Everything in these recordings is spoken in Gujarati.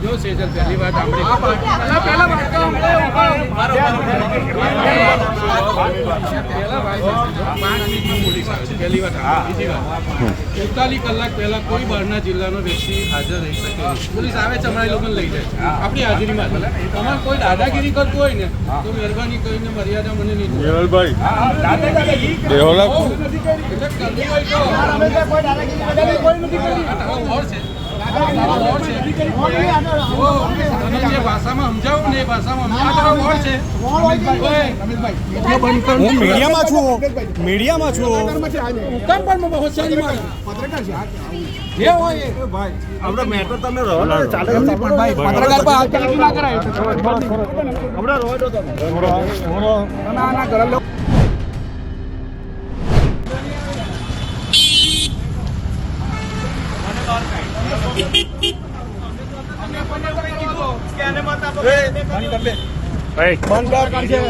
जो सेजल पहली बात पहली बात 45 કલાક પહેલા કોઈ બહારના જિલ્લાનો વ્યક્તિ હાજર રહી શકે નહીં. પોલીસ આવે છે હમણાં એ લોકોને લઈ જાય આપણી હાજરીમાં. તમારે કોઈ દાદાગીરી કરતું હોય ને તો મહેરબાની કરીને મર્યાદા મને નહીં ભાષામાં સમજાવું ને એ ભાષામાં મીડિયામાં છું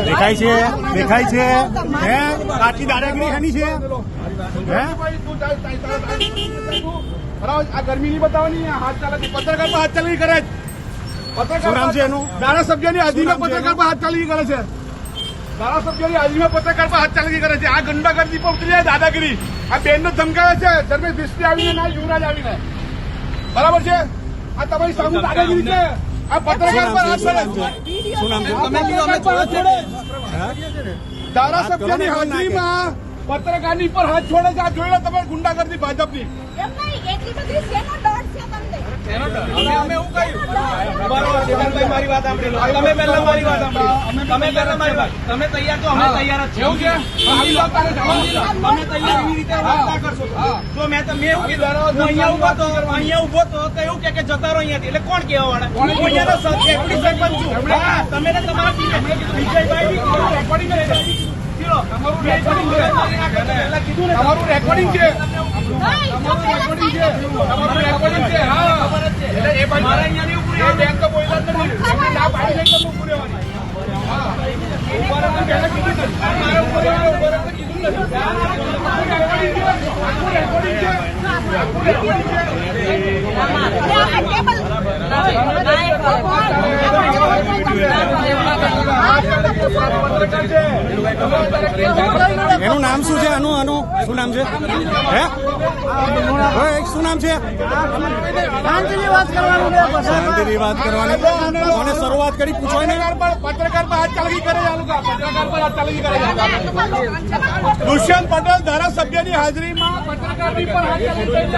દેખાય છે હે આટલી દાદાગીરી ખાની છે હે આ ગરમી ની બતાવવાની હાથ ચાલે પત્રકાર પર હાથ ચાલી કરે શું નામ છે એનું? ધારાસભ્યની હાજરીમાં પત્રકાર પર હાથ ચાલી કરે છે. ધારાસભ્યની હાજરીમાં પત્રકાર પર હાથ ચાલી કરે છે. આ ગંડાગર્દી પર ઉતરી જાય દાદાગીરી. આ બેન નો ધમકાવે છે ધર્મેશ દૃષ્ટિ આવીને ના યુવરાજ આવીને. બરાબર છે? આ તમારી સામે દાદાગીરી છે. આ પત્રકાર પર હાથ ચાલે. શું નામ છે? ધારાસભ્યની હાજરીમાં પત્રકારની પર હાથ છોડે છે. આ જોઈ લો તમે ગુંડાગર્દી ભાજપની. અમે એવું કહ્યું મારી વાત સાંભળી લો. તમે પહેલા મારી વાત સાંભળી. તમે પહેલા મારી વાત. તમે તૈયાર તો અમે તૈયાર જ છે. તમે તૈયાર એવી રીતે વાત ના કરશો. જો મેં એવું કીધું હું અહીંયા ઉભો તો એવું કે જતા રહો અહીંયાથી. એટલે કોણ કહેવા વાળા? હું અહીંયા તો સરપંચ છું. તમે ને તમારા વિજયભાઈ તમારું રેકોર્ડિંગ છે. મારા અહીંયાની ઉપર બેન તો બોલ્યા જ નથી. ના પાડી નહીં તો ઉભું રહેવાની. એનું નામ શું છે? આનું શું નામ છે? હે શું નામ છે? શાંતિની વાત કરવાની. કોને શરૂઆત કરી પૂછો ને. પત્રકાર પર હાથ ચાલકી કરે છે. પત્રકાર પર હાથ ચાલકી કરે છે. દુષ્યંત પટેલ ધારાસભ્યની હાજરીમાં પત્રકારની પર હાથ ચાલકી કરી છે.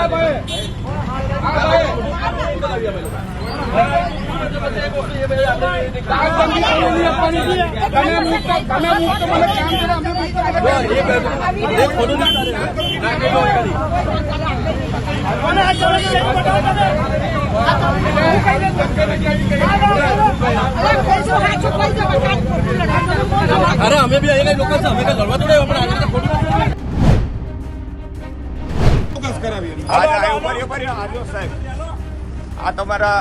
અરે અમે બી અહીંયા લોકો છે. અમે લડવા થોડે આ તમારા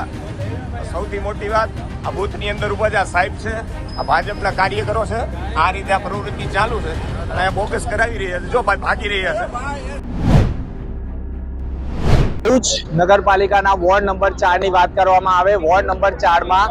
સૌથી મોટી વાત આ બૂથની અંદર ઉભા છે. આ સાહેબ છે, આ ભાજપના કાર્યકરો છે. આ રીતે આ પ્રવૃત્તિ ચાલુ છે અને બોગસ કરાવી રહ્યા છે. જો ભાઈ ભાગી રહ્યા છે. ભરૂચ નગરપાલિકાના વોર્ડ નંબર 4 ની વાત કરવામાં આવે. વોર્ડ નંબર 4 માં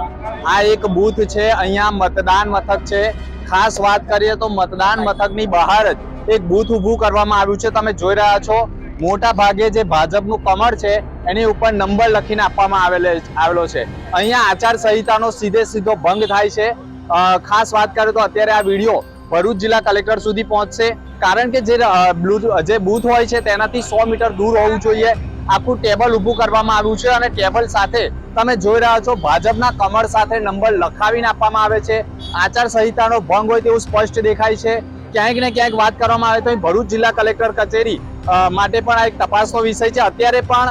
આ એક બૂથ છે. અહીંયા મતદાન મથક છે. ખાસ વાત કરીએ તો મતદાન મથકની બહાર જ એક બૂથ ઊભું કરવામાં આવ્યું છે. તમે જોઈ રહ્યા છો મોટા ભાગે જે ભાજપનું કમળ છે એની ઉપર નંબર લખીને આપવામાં આવેલો છે. અહીંયા આચારસંહિતાનો સીધો ભંગ થાય છે. ખાસ વાત કરીએ તો અત્યારે આ વિડીયો ભરૂચ જિલ્લા કલેક્ટર સુધી પહોંચશે, કારણ કે જે બૂથ હોય છે તેનાથી 100 મીટર દૂર હોવું જોઈએ. આખું ટેબલ ઊભું કરવામાં આવ્યું છે અને ટેબલ સાથે તમે જોઈ રહ્યા છો ભાજપના કમળ સાથે નંબર લખાવીને આપવામાં આવે છે. આચારસંહિતાનો ભંગ હોય તેવું સ્પષ્ટ દેખાય છે. ક્યાંક ને ક્યાંક વાત કરવામાં આવે તો ભરૂચ જિલ્લા કલેક્ટર કચેરી માટે પણ આ એક તપાસનો વિષય છે. અત્યારે પણ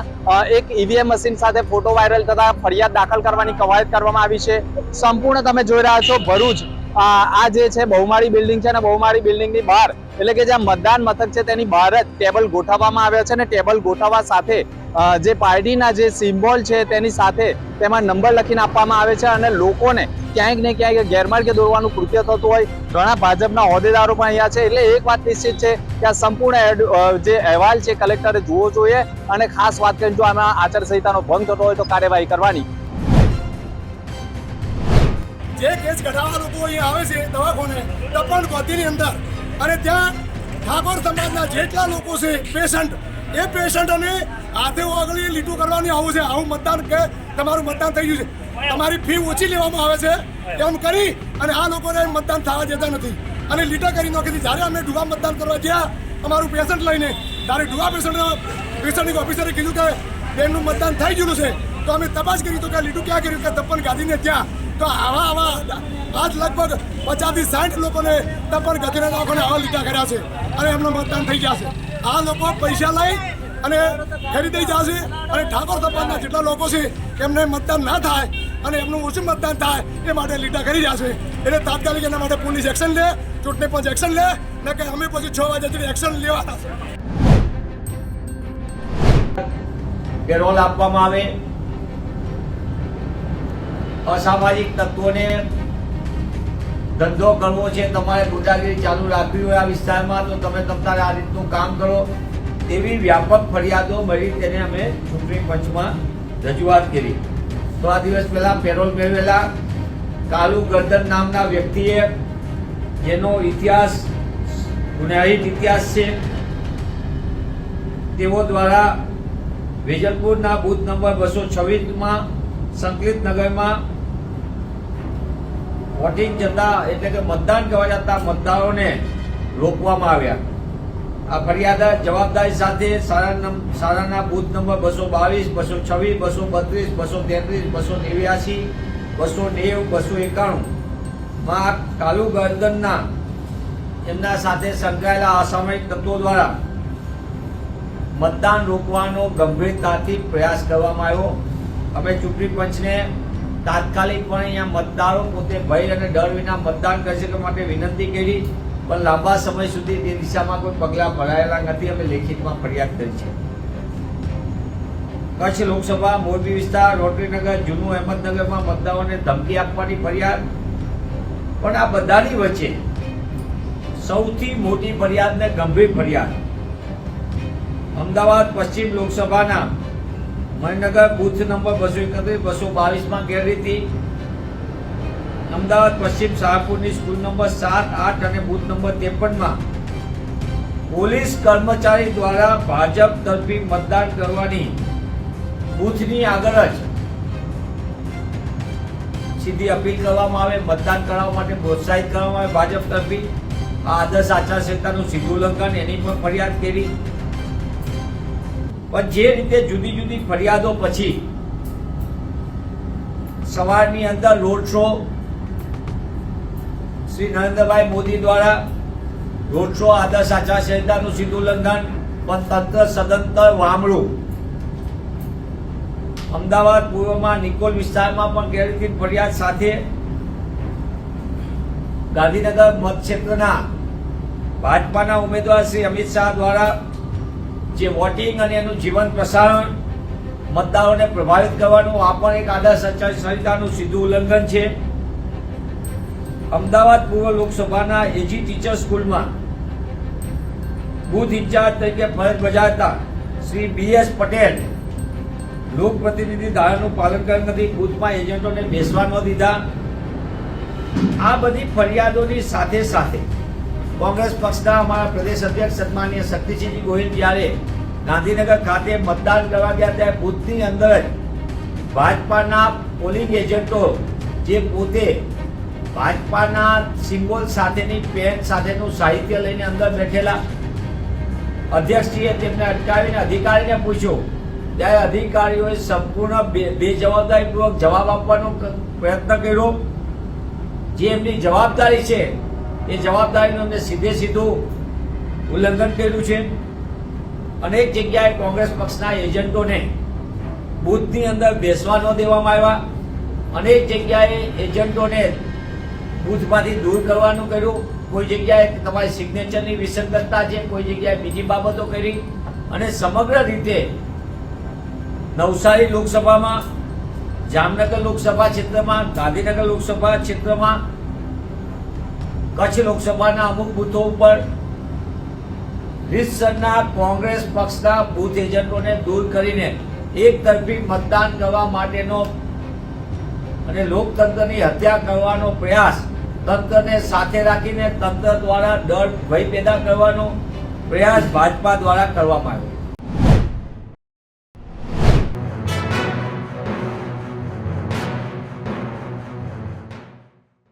એક ઈવીએમ મશીન સાથે ફોટો વાયરલ થતા ફરિયાદ દાખલ કરવાની કવાયત કરવામાં આવી છે. સંપૂર્ણ તમે જોઈ રહ્યા છો ભરૂચ આ જે છે બહુમાળી બિલ્ડિંગ છે અને બહુમાળી બિલ્ડિંગની બહાર એટલે કે જ્યાં મતદાન મથક છે તેની બહાર જ ટેબલ ગોઠવવામાં આવ્યા છે અને ટેબલ ગોઠવવા સાથે જે પાર્ટીના જે સિમ્બોલ છે તેની સાથે તેમાં નંબર લખીને આપવામાં આવે છે અને લોકોને ક્યાંક ને ક્યાંક ગેરમાર્ગે દોરવાનું કૃત્ય થતું હોય. ઘણા ભાજપના હોદ્દેદારો પણ અહીંયા છે. એટલે એક વાત નિશ્ચિત છે કે આ સંપૂર્ણ જે અહેવાલ છે કલેક્ટરે જોવો જોઈએ અને ખાસ વાત કરીને જો આમાં આચારસંહિતાનો ભંગ થતો હોય તો કાર્યવાહી કરવાની. જે કેસ કઢાવવા લોકો અહીંયા આવે છે દવાખાને ટપણ ગોધીની અંદર અને ત્યાં ઠાકોર સમાજના જેટલા લોકો છે પેશન્ટ એ પેશન્ટને હાથે આગળ લીટું કરવાની આવું છે. આવું મતદાન કે તમારું મતદાન થઈ ગયું છે, તમારી ફી ઓછી લેવામાં આવે છે એમ કરી અને આ લોકોને મતદાન થવા દેતા નથી અને લીટા કરી નાખી હતી. જ્યારે અમે ડુગા મતદાન કરવા ગયા અમારું પેશન્ટ લઈને ત્યારે ડુગા પેશન્ટની ઓફિસરે કીધું કે બેનનું મતદાન થઈ ગયું છે. તો અમે તપાસ કરી તો કે લીટું ક્યાં કર્યું કે તપન ગાંધીને ત્યાં. તો આવા આજ લગભગ 50 થી 60 લોકોને તપન ગાંધીના દવાખાને આવા લીટા કર્યા છે અને એમનું મતદાન થઈ ગયા છે. આ લોકો પૈસા લઈ અને ખરીદી જશે અને ઠાકોર સમાજના જેટલા લોકો છે એમને મતદાન ના થાય અને એમનું ઓછું મતદાન થાય એ માટે લીટા કરી જશે. એટલે તાત્કાલિક એના માટે પોલીસ એક્શન લે, ચૂંટણી પંચ એક્શન લે ને કે અમે પછી 6 વાગ્યા સુધી એક્શન લેવાના છે. પેરોલ આપવામાં આવે, અસામાજિક તત્વોને ધંધો કરવો છે, તમારે ગુંડાગીરી ચાલુ રાખવી હોય આ વિસ્તારમાં તો તમે તમારે આ રીતનું કામ કરો તેવી વ્યાપક ફરિયાદો મળી તેને અમે ચૂંટણી પંચમાં રજૂઆત કરી. તો આ દિવસ પહેલા પેરોલ મેળવેલા કાલુ ગર્દન નામના વ્યક્તિએ જેનો ઇતિહાસ ગુનાહિત ઇતિહાસ છે તેઓ દ્વારા વેજલપુરના બૂથ નંબર 226માં સંકલિત નગરમાં વોટિંગ જતા એટલે કે મતદાન કરવા જતા મતદારોને રોકવામાં આવ્યા. આ ફરિયાદ જવાબદારી સાથે સારાના બૂથ નંબર 222, 226, 232, 233, 289, 290, 291 માં કાલુ ગર્દનના એમના સાથે સંકળાયેલા અસામયિક તત્વો દ્વારા મતદાન રોકવાનો ગંભીરતાથી પ્રયાસ કરવામાં આવ્યો. અમે ચૂંટણી પંચને તાત્કાલિકપણે અહીંયા મતદારો પોતે ભય અને ડર વિના મતદાન કરી શકે માટે વિનંતી કરી, પણ લાંબા સમય સુધી તે દિશામાં કોઈ પગલાં ભરાયેલા નથી. અમે લેખિતમાં ફરિયાદ કરી છે. કચ્છ લોકસભા મોરબી વિસ્તાર રોટરીનગર જૂનું અહેમદનગરમાં મતદારોને ધમકી આપવાની ફરિયાદ. પણ આ બધાની વચ્ચે સૌથી મોટી ફરિયાદ ને ગંભીર ફરિયાદ અમદાવાદ પશ્ચિમ લોકસભાના મણિનગર બૂથ નંબર 231, 222માં ગેરરીતિ, અમદાવાદ પશ્ચિમ શાહપુરની સ્કૂલ નંબર 7, 8 અને બૂથ નંબર 53માં પોલીસ કર્મચારી દ્વારા ભાજપ તરફી મતદાન કરવાની બૂથની આગળ જ સીધી અપીલ કરવામાં આવે, મતદાન કરાવવા માટે પ્રોત્સાહિત કરવામાં આવે ભાજપ તરફી. આ આદર્શ આચારસંહિતાનું સીધું ઉલ્લંઘન એની પણ ફરિયાદ કરી. પણ જે રીતે જુદી જુદી ફરિયાદો પછી સવારની અંદર રોડ શો શ્રી નરેન્દ્રભાઈ મોદી દ્વારા રોડ શો આદર્શ આચારસંહિતાનું સીધું ઉલ્લંઘન, પણ તંત્ર સદંતર વામડું. અમદાવાદ પૂર્વમાં નિકોલ વિસ્તારમાં પણ ગેરરીતિ ફરિયાદ સાથે ગાંધીનગર મતક્ષેત્રના ભાજપાના ઉમેદવાર શ્રી અમિત શાહ દ્વારા જે વોટિંગ અને એનું જીવન પ્રસારણ મતદારોને પ્રભાવિત કરવાનું આ પણ એક આદર્શ આચારસંહિતાનું સીધું ઉલ્લંઘન છે. અમદાવાદ પૂર્વ લોકસભાના એજી ટીચર સ્કૂલમાં બૂથ ઇન્ચાર્જ તરીકે ફરજ બજાવતા શ્રી BS પટેલ લોક પ્રતિનિધિ ધારાનું પાલન કર્યું નથી, બૂથમાં એજન્ટોને બેસવા ન દીધા. આ બધી ફરિયાદોની સાથે સાથે કોંગ્રેસ પક્ષના અમારા પ્રદેશ અધ્યક્ષ સન્માનીય શક્તિસિંહજી ગોહિલ જ્યારે ગાંધીનગર ખાતે મતદાન કરવા ગયા ત્યારે બૂથની અંદર જ ભાજપાના પોલિંગ એજન્ટો જે પોતે ભાજપાના સિમ્બોલ સાથેની પેન સાથેનું સાહિત્ય લઈને અંદર બેઠેલા અધ્યક્ષજીએ તેમને અટકાવીને અધિકારીને પૂછ્યું ત્યારે અધિકારીઓએ સંપૂર્ણ બેજવાબદારીપૂર્વક જવાબ આપવાનો પ્રયત્ન કર્યો. જે એમની જવાબદારી છે એ જવાબદારીનું એમને સીધું ઉલ્લંઘન કર્યું છે. અનેક જગ્યાએ કોંગ્રેસ પક્ષના એજન્ટોને બૂથની અંદર બેસવા ન દેવામાં આવ્યા, અનેક જગ્યાએ એજન્ટોને બૂથમાંથી દૂર કરવાનું કર્યું. કોઈ જગ્યાએ તમારી સિગ્નેચરની વિસંગતતા છે, કોઈ જગ્યાએ બીજી બાબતો કરી અને સમગ્ર રીતે નવસારી લોકસભામાં, જામનગર લોકસભા ક્ષેત્રમાં, ગાંધીનગર લોકસભા ક્ષેત્રમાં, કચ્છ લોકસભાના અમુક બૂથો ઉપર રીતસરના કોંગ્રેસ પક્ષના બૂથ એજન્ટોને દૂર કરીને એક તરફી મતદાન કરવા માટેનો અને લોકતંત્રની હત્યા કરવાનો પ્રયાસ, તંત્રને સાથે રાખીને તંત્ર દ્વારા ડર ભય પેદા કરવાનો પ્રયાસ ભાજપા દ્વારા કરવામાં આવ્યો.